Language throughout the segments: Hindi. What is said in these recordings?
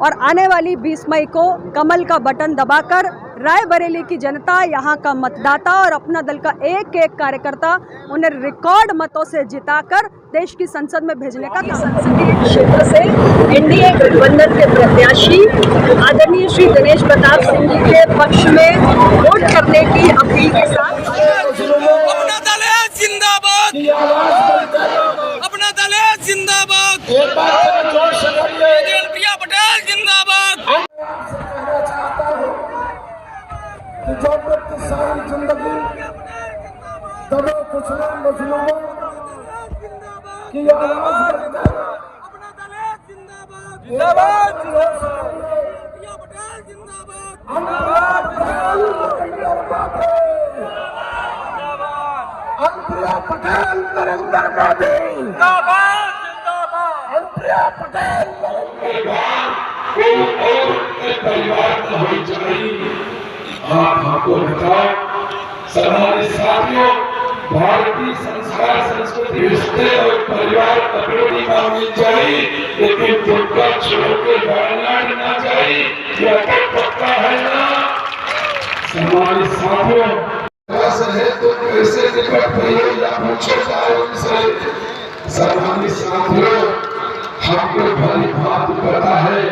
और आने वाली 20 मई को कमल का बटन दबाकर रायबरेली की जनता, यहाँ का मतदाता और अपना दल का एक एक कार्यकर्ता उन्हें रिकॉर्ड मतों से जिताकर देश की संसद में भेजने का संसदीय क्षेत्र से एनडीए गठबंधन के प्रत्याशी आदरणीय श्री दिनेश प्रताप सिंह जी के पक्ष में वोट करने की अपील के साथ अपना दल है जिंदाबाद, अपना दल है जिंदाबाद, प्रिया पटेल जिंदाबाद। जो व्यक्ति सारी जिंदगी दबे कुचले मजलूमों की आवाज बनकर अपना दल है जिंदाबाद, जिंदाबाद प्रिया पटेल जिंदाबाद, प्रिया पटेल नरेंद्र मोदी जिंदाबाद, जिंदाबाद, प्रिया पटेल आप हमको बताओ समाज साथियों, भारतीय संस्कार संस्कृति रिश्ते और परिवार कपड़ों मांगनी चाहिए, लेकिन दुर्गा छोड़ के वायनाड ना चाहिए, यह तो पक्का है ना। समाज साथियों है तो कैसे निकट रही या पूछो जाए उनसे। समाज साथियों, हमको भली भांति पता है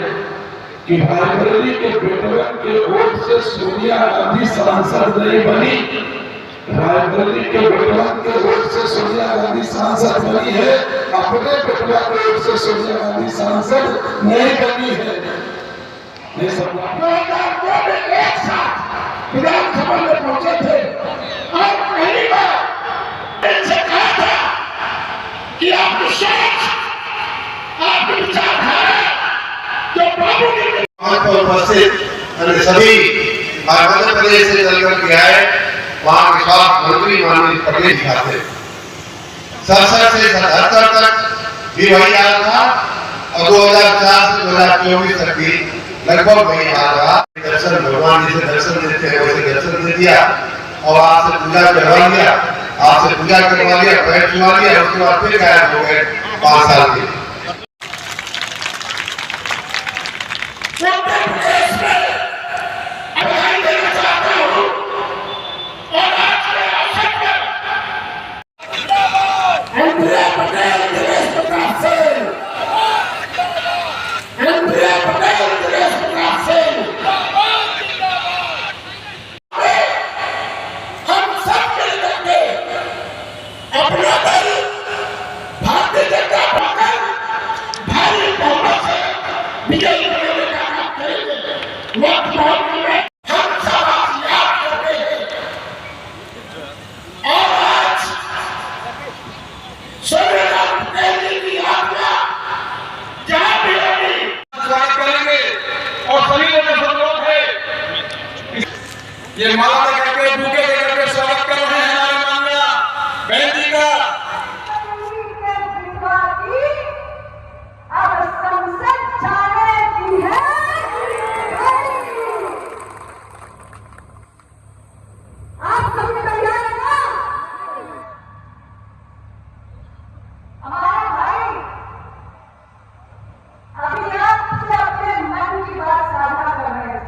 कि रायबरेली के बेटवन के वोट से सोनिया गांधी सांसद नहीं बनी। रायबरेली के बेटवन के वोट से सोनिया गांधी सांसद बनी है, अपने बेटवा के वोट से सोनिया गांधी सांसद नहीं बनी है। नहीं समझा? एक साथ विधानसभा में पहुंचे थे और पहली बार इनसे कहा था कि आपकी सोच, आपकी विचारधारा जो बाबू जी उपस्थित सभी मध्य प्रदेश से चलकर के आए, वहाँ के स्वास्थ्य मंत्री माननीय पटेल जी आते 67 से 77 तक भी वही हाल था और 2004 से 2024 तक भी लगभग वही हाल रहा। दर्शन भगवान जी से दर्शन देते हैं वैसे दर्शन दे दिया और आपसे पूजा करवा लिया, आपसे पूजा करवा लिया, पैर छुआ लिया, उसके बाद फिर गायब हो गए 5 साल के। ये माला करके बुके लेकर स्वागत कर रहे हैं हमारे माननीय बहन जी का। अब संसद जाने की है। आप सबके तैयार हैं ना? हमारे भाई अभी आपसे अपने मन की बात साझा कर रहे हैं।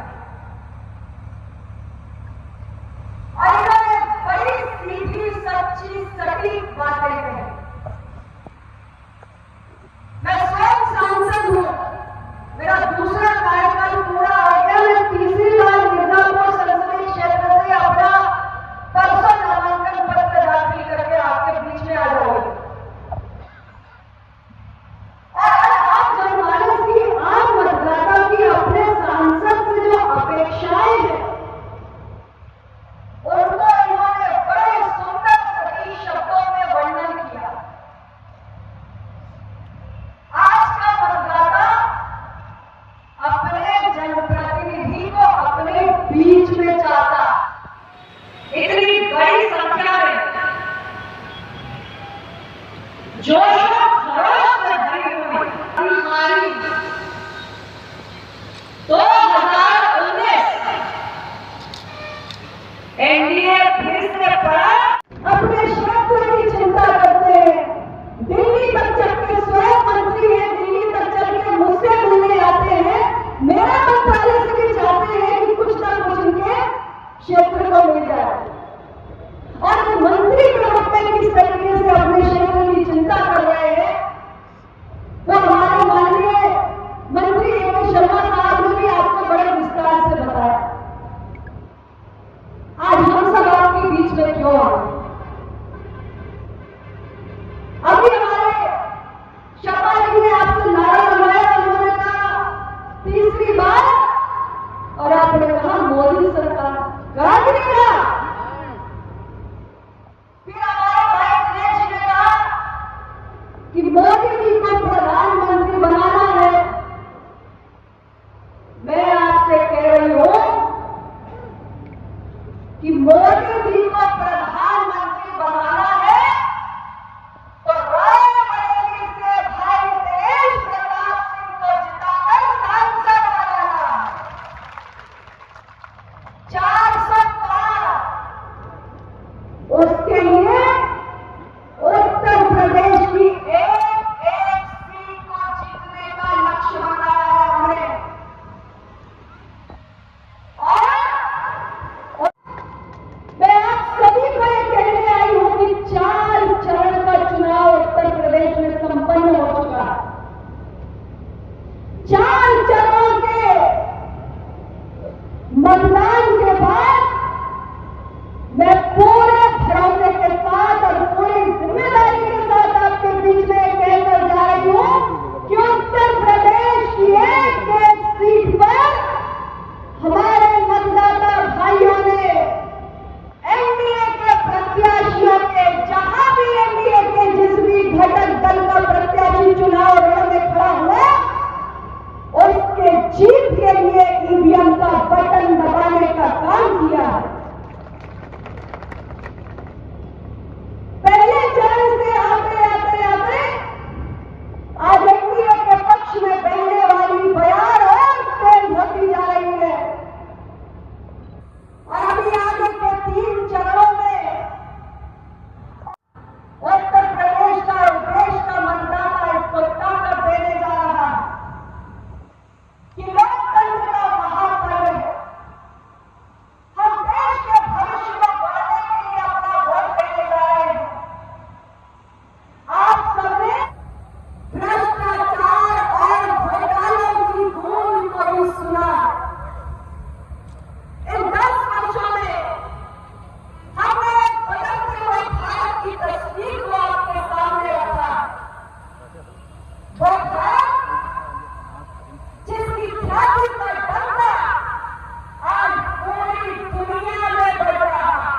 ईवीएम का बटन दबाने का काम किया है। पहले चरण से आते आते आते आज एनडीए के पक्ष में बहने वाली बयार और तेज होती जा रही है और अभी आगे के 3 चरणों में उत्तर प्रदेश का और देश का मतदाता इसको ताकत देने जा रहा है कि लोकतंत्र का महापर्व है। हम देश के भविष्य को बढ़ाने के लिए अपना वोट देने जा रहे हैं। आप सबने भ्रष्टाचार और घोटालों की गूंज को भी सुना है। इन 10 वर्षों में हमने बदलते हुए भारत की तस्वीर को आपके सामने रखा। वो भारत जिसकी ख्याति का डंका आज पूरी दुनिया में बढ़ रहा है।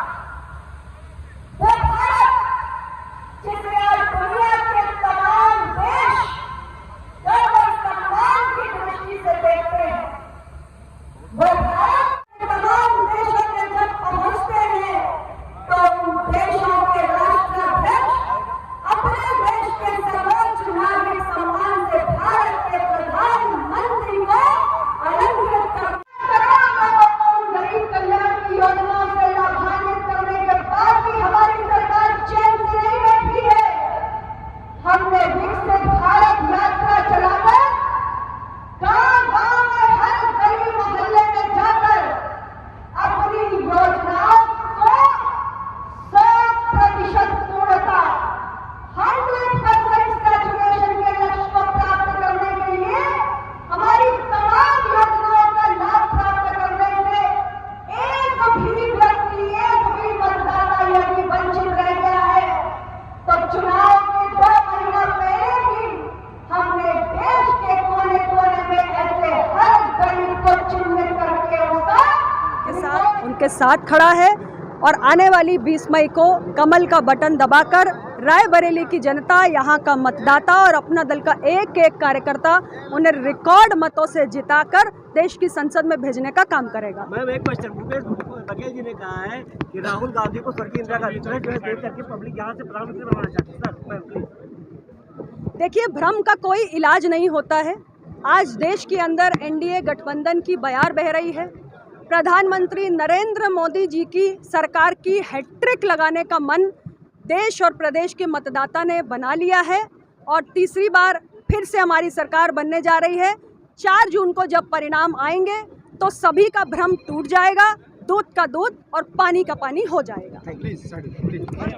वो भारत जिसे आज दुनिया के तमाम देश केवल सम्मान की दृष्टि से देखते हैं। वो भारत तमाम देशों में जब पहुंचते हैं तो उन देशों के राष्ट्राध्यक्ष अपने देश के सर्वोच्च नागरिक सम्मान से भारत के प्रधानमंत्री को अलंकृत करते हैं। गरीब कल्याण की योजनाओं से लाभान्वित करने के बाद भी हमारी सरकार चैन से नहीं बैठी है। हमने विकसित भारत यात्रा चलाकर गांव-गांव में हर गली मोहल्ले में जाकर अपनी योजनाओं को 100% पूर्णता 100% सैचुरेशन के लक्ष्य को प्राप्त करने के लिए हमारी तमाम योजनाओं का लाभ प्राप्त करने से एक भी व्यक्ति, एक भी मतदाता यदि वंचित रह गया है तो चुनाव के 2 महीना पहले ही हमने देश के कोने कोने में ऐसे हर गरीब को चिन्हित करके उनके साथ खड़ा है और आने वाली 20 मई को कमल का बटन दबाकर रायबरेली की जनता, यहाँ का मतदाता और अपना दल का एक एक कार्यकर्ता उन्हें रिकॉर्ड मतों से जिताकर देश की संसद में भेजने का काम करेगा। मैम एक क्वेश्चन, भूपेश बघेल जी ने कहा है कि राहुल गांधी को स्वर्गीय इंदिरा गांधी जो है देख करके पब्लिक यहाँ से प्रधानमंत्री बनाना चाहती है। सर देखिए, भ्रम का कोई इलाज नहीं होता है। आज देश के अंदर एनडीए गठबंधन की बयार बह रही है। प्रधानमंत्री नरेंद्र मोदी जी की सरकार की हैट्रिक लगाने का मन देश और प्रदेश के मतदाता ने बना लिया है और तीसरी बार फिर से हमारी सरकार बनने जा रही है। 4 जून को जब परिणाम आएंगे तो सभी का भ्रम टूट जाएगा, दूध का दूध और पानी का पानी हो जाएगा।